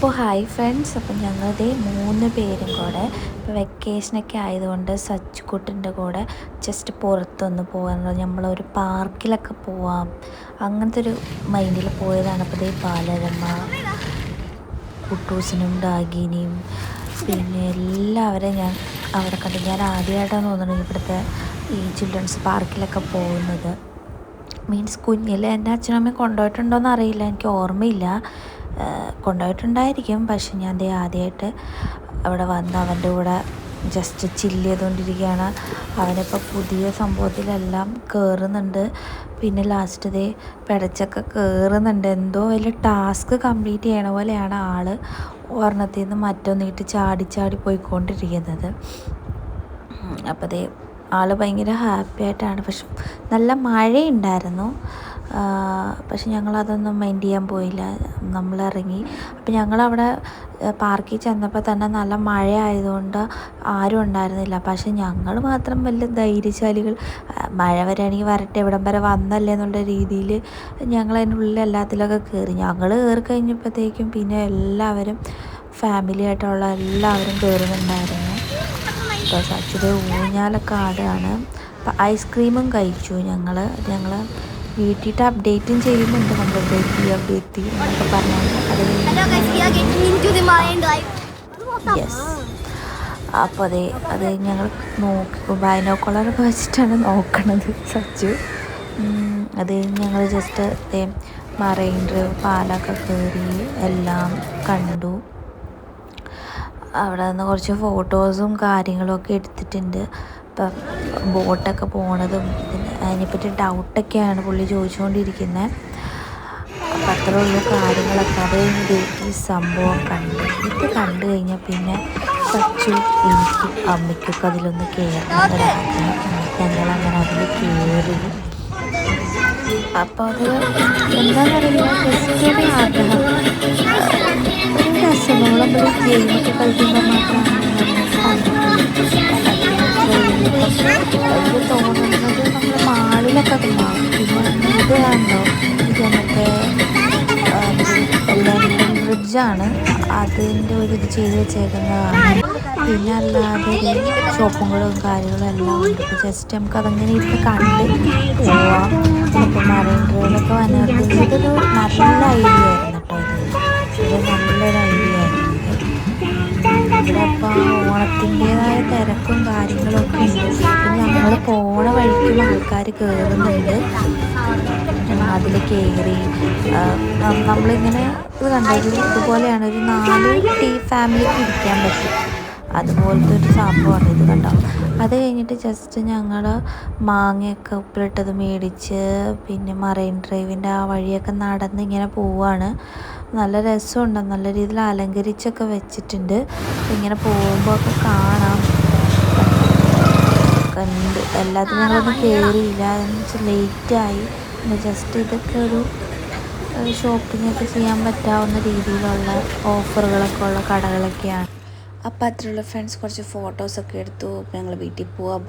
അപ്പോൾ hi friends, അപ്പം ഞങ്ങളുടെ 3 പേരും കൂടെ ഇപ്പോൾ വെക്കേഷനൊക്കെ ആയതുകൊണ്ട് സച്ചുക്കുട്ടിൻ്റെ കൂടെ ജസ്റ്റ് പുറത്തൊന്ന് പോകാനുള്ള നമ്മളൊരു പാർക്കിലൊക്കെ പോവാം അങ്ങനത്തെ ഒരു മൈൻഡിൽ പോയതാണ്. അപ്പോൾ ബാലരമ, കുട്ടൂസിനും ഡാഗിനിയും പിന്നെ എല്ലാവരെയും ഞാൻ അവിടെ കണ്ടു. ഞാൻ ആദ്യമായിട്ടാണ് തോന്നുന്നു ഇവിടുത്തെ ഈ ചിൽഡ്രൻസ് പാർക്കിലൊക്കെ പോകുന്നത്. മീൻസ് കുഞ്ഞിൽ എൻ്റെ അച്ഛനമ്മയും കൊണ്ടുപോയിട്ടുണ്ടോയെന്ന് അറിയില്ല, എനിക്ക് ഓർമ്മയില്ല. കൊണ്ടുപോയിട്ടുണ്ടായിരിക്കും. പക്ഷെ ഞാൻ ആദ്യമായിട്ട് അവിടെ വന്ന് അവൻ്റെ കൂടെ ജസ്റ്റ് ചില്ല് ചെയ്തുകൊണ്ടിരിക്കുകയാണ്. അവനിപ്പോൾ പുതിയ സംഭവത്തിലെല്ലാം കയറുന്നുണ്ട്. പിന്നെ ലാസ്റ്റ് പിടച്ചൊക്കെ കയറുന്നുണ്ട്. എന്തോ വലിയ ടാസ്ക് കംപ്ലീറ്റ് ചെയ്യണ പോലെയാണ് ആൾ ഒരെണ്ണത്തിൽ നിന്ന് മറ്റൊന്നിട്ട് ചാടി ചാടി പോയിക്കൊണ്ടിരിക്കുന്നത്. അപ്പോൾ ആൾ ഭയങ്കര ഹാപ്പി ആയിട്ടാണ്. പക്ഷെ നല്ല മഴയുണ്ടായിരുന്നു. പക്ഷെ ഞങ്ങളതൊന്നും മൈൻഡ് ചെയ്യാൻ പോയില്ല, നമ്മളിറങ്ങി. അപ്പോൾ ഞങ്ങളവിടെ പാർക്കിൽ ചെന്നപ്പോൾ തന്നെ നല്ല മഴ ആയതുകൊണ്ട് ആരും ഉണ്ടായിരുന്നില്ല. പക്ഷെ ഞങ്ങൾ മാത്രം വലിയ ധൈര്യശാലികൾ. മഴ വരികയാണെങ്കിൽ വരട്ടെ, ഇവിടം വരെ വന്നല്ലേ എന്നുള്ള രീതിയിൽ ഞങ്ങൾ അതിൻ്റെ ഉള്ളിൽ എല്ലാത്തിലൊക്കെ കയറി. ഞങ്ങൾ കയറി കഴിഞ്ഞപ്പോഴത്തേക്കും പിന്നെ എല്ലാവരും ഫാമിലി ആയിട്ടുള്ള എല്ലാവരും കയറുന്നുണ്ടായിരുന്നു. ഇപ്പോൾ സച്ചുടെ ഊഞ്ഞാലൊക്കെ ആടുകയാണ്. അപ്പോൾ ഐസ്ക്രീമും കഴിച്ചു. ഞങ്ങൾ വീട്ടിയിട്ട് അപ്ഡേറ്റും ചെയ്യുന്നുണ്ട്. നമ്മൾ അപ്ഡേറ്റ് എന്നൊക്കെ പറഞ്ഞാൽ യെസ്. അപ്പോൾ അത് ഞങ്ങൾ ബൈനോക്കുലറൊക്കെ വെച്ചിട്ടാണ് നോക്കണത് സച്ചു. അത് ഞങ്ങൾ ജസ്റ്റ് മറൈൻ ഡ്രൈവ് പാലൊക്കെ കയറി എല്ലാം കണ്ടു. അവിടെ നിന്ന് കുറച്ച് ഫോട്ടോസും കാര്യങ്ങളൊക്കെ എടുത്തിട്ടുണ്ട്. ഇപ്പം ബോട്ടൊക്കെ പോണതും പിന്നെ അതിനെപ്പറ്റി ഡൗട്ടൊക്കെയാണ് പുള്ളി ചോദിച്ചുകൊണ്ടിരിക്കുന്നത്. അപ്പം അത്രയുള്ള കാര്യങ്ങളൊക്കെ അത് കഴിഞ്ഞ് ഈ സംഭവം ഇത് കണ്ടു കഴിഞ്ഞാൽ പിന്നെ സച്ചു എനിക്കും അമ്മയ്ക്കൊക്കെ അതിലൊന്ന് കയറണമെന്നൊരാഗ്രഹം. ഞങ്ങളങ്ങനെ അതിൽ കയറി. അപ്പോൾ അത് എന്താണെന്നറിയില്ല, ജസ്റ്റ് ഒരു ആഗ്രഹം, ഒരു രസം. നമ്മൾ ഗെയിമൊക്കെ കളിക്കുമ്പോൾ മാത്രമാണ് എനിക്ക് തോന്നുന്നത് നമ്മൾ മാളിലൊക്കെ ഉണ്ടാവും. പിന്നെ ഇത് കണ്ടോ, ഇത് മറ്റേ ലണ്ടൻ ബ്രിഡ്ജാണ്, അതിൻ്റെ ഒരു ഇത് ചെയ്ത് വെച്ചേക്കുന്നതാണ്. പിന്നെ അല്ലാതെ ഷോപ്പുകളും കാര്യങ്ങളും എല്ലാം ഉണ്ട്. ഇപ്പോൾ ജസ്റ്റ് നമുക്കതങ്ങനെ ഇരുന്ന് കണ്ട് പോവാം. ഇപ്പോൾ മറൈൻ ഡ്രൈവിലൊക്കെ വന്നവർക്ക് ഇതൊരു നല്ല ഐഡിയ ആയിരുന്നു കേട്ടോ. ഇത് നല്ലൊരു ഐഡിയ ആയിരുന്നു. ഇവിടെ ഇപ്പോൾ ഓണത്തിൻ്റേതായ തിരക്കും കാര്യങ്ങളൊക്കെ ഉണ്ട്. പിന്നെ ഞങ്ങൾ പോണ വഴിക്കും ആൾക്കാർ കയറുന്നുണ്ട്. അതിൽ കയറി നമ്മളിങ്ങനെ ഇത് കണ്ടത് ഇതുപോലെയാണ്, ഒരു 4 ഫാമിലിക്ക് ഇരിക്കാൻ പറ്റും അതുപോലത്തെ ഒരു സംഭവമാണ് ഇത് കണ്ടോ. അത് കഴിഞ്ഞിട്ട് ജസ്റ്റ് ഞങ്ങൾ മാങ്ങയൊക്കെ ഉപ്പിലിട്ടത് മേടിച്ച് പിന്നെ മറൈൻ ഡ്രൈവിൻ്റെ ആ വഴിയൊക്കെ നടന്ന് ഇങ്ങനെ പോവുകയാണ്. നല്ല രസമുണ്ട്, നല്ല രീതിയിൽ അലങ്കരിച്ചൊക്കെ വെച്ചിട്ടുണ്ട്. ഇങ്ങനെ പോകുമ്പോൾ ഒക്കെ കാണാം. കണ്ട് എല്ലാത്തിനും ഞങ്ങളൊന്നും കയറിയില്ല, എന്ന് വെച്ചാൽ ലേറ്റായി. ജസ്റ്റ് ഇതൊക്കെ ഒരു ഷോപ്പിങ്ങൊക്കെ ചെയ്യാൻ പറ്റാവുന്ന രീതിയിലുള്ള ഓഫറുകളൊക്കെ ഉള്ള കടകളൊക്കെയാണ്. അപ്പോൾ അത്രയുള്ള ഫ്രണ്ട്സ് കുറച്ച് ഫോട്ടോസൊക്കെ എടുത്തു. ഞങ്ങൾ വീട്ടിൽ പോവാം.